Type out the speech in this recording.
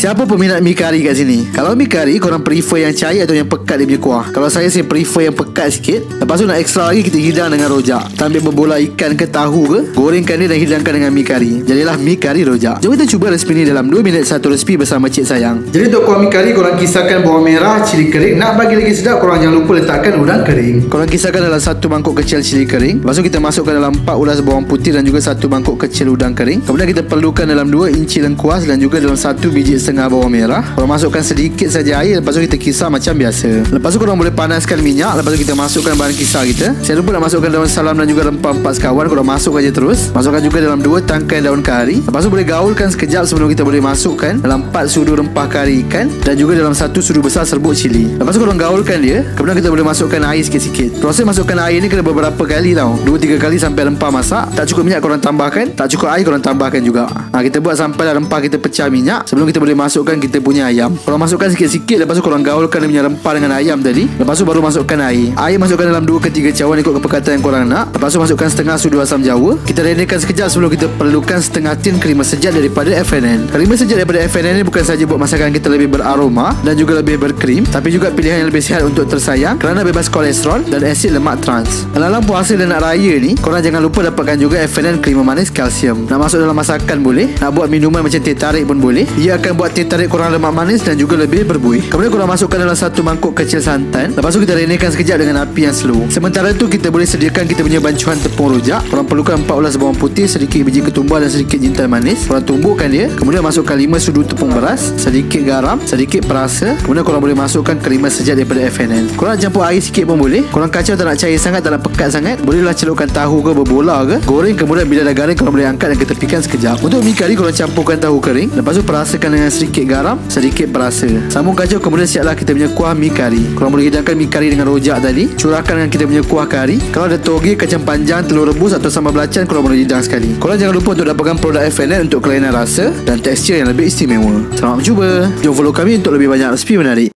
Siapa peminat mi kari kat sini? Kalau mi kari, korang prefer yang cair atau yang pekat dia punya kuah? Kalau saya prefer yang pekat sikit. Lepas tu nak ekstra lagi, kita hidang dengan rojak. Kita ambil berbola ikan ke tahu ke, gorengkan dia dan hidangkan dengan mi kari. Jadilah mi kari rojak. Jom kita cuba resipi ni dalam 2 minit. Satu resipi bersama Cik Sayang. Jadi untuk kuah mi kari, korang kisarkan bawang merah, cili kering. Nak bagi lagi sedap, korang jangan lupa letakkan udang kering. Korang kisarkan dalam 1 mangkuk kecil cili kering. Lepas tu kita masukkan dalam 4 ulas bawang putih dan juga 1 mangkuk kecil udang kering. Kemudian kita perlukan dalam 2 inci lengkuas dan juga dalam 1 biji setengah bawang merah. Korang masukkan sedikit saja air. Lepas tu kita kisar macam biasa. Lepas tu korang boleh panaskan minyak. Lepas tu kita masukkan bahan kisar kita. Saya lupa nak masukkan daun salam dan juga rempah 4 sekawan. Korang masukkan je terus. Masukkan juga dalam 2 tangkai daun kari. Lepas tu boleh gaulkan sekejap sebelum kita boleh masukkan dalam 4 sudu rempah kari ikan dan juga dalam 1 sudu besar serbuk cili. Lepas tu korang gaulkan dia. Kemudian kita boleh masukkan air sikit-sikit. Proses masukkan air ni kena beberapa kali tau, 2-3 kali sampai rempah masak. Tak cukup minyak korang tambahkan, tak cukup air korang tambahkan juga. Kita buat sampai rempah kita pecah minyak sebelum kita boleh masukkan kita punya ayam. Korang masukkan sikit-sikit. Lepas tu korang gaulkan dia punya rempah dengan ayam tadi. Lepas tu baru masukkan air. Air masukkan dalam 2 ke 3 cawan ikut kepekatan yang korang nak. Lepas tu masukkan setengah sudu asam jawa. Kita renekan sekejap sebelum kita perlukan setengah tin kerima sejat daripada FNN. Kerima sejat daripada FNN ni bukan saja buat masakan kita lebih beraroma dan juga lebih berkrim, tapi juga pilihan yang lebih sihat untuk tersayang kerana bebas kolesterol dan asid lemak trans. Dalam puasa dan nak raya ni, korang jangan lupa dapatkan juga FNN kerima manis kalsium. Nak masuk dalam masakan boleh, nak buat minuman macam teh tarik pun boleh. Ia akan buat teh tarik korang lemak manis dan juga lebih berbuih. Kemudian korang masukkan dalam 1 mangkuk kecil santan. Lepas tu kita renekan sekejap dengan api yang slow. Sementara tu kita boleh sediakan kita punya bancuhan tepung rojak. Korang perlukan 4 ulas bawang putih, sedikit biji ketumbar dan sedikit jintan manis. Korang tumbukkan dia. Kemudian masukkan 5 sudu tepung beras, sedikit garam, sedikit perasa. Kemudian korang boleh masukkan kerima sejat daripada FNN. Korang campur air sikit pun boleh. Korang kacau tak nak cair sangat, tak nak pekat sangat, bolehlah celupkan tahu ke berbola ke, goreng. Kemudian bila dah garing korang boleh angkat dan ketepikan sekejap. Untuk mi kari korang campurkan tahu kering. Lepas tu perasakan dengan sedikit garam, sedikit perasa. Sambung kacau. Kemudian siaplah kita punya kuah mi kari. Korang boleh hidangkan mi kari dengan rojak tadi. Curahkan dengan kita punya kuah kari. Kalau ada toge, kacang panjang, telur rebus atau sambal belacan, korang boleh hidang sekali. Korang jangan lupa untuk dapatkan produk FNN untuk kelainan rasa dan tekstur yang lebih istimewa. Selamat mencuba. Jom follow kami untuk lebih banyak resipi menarik.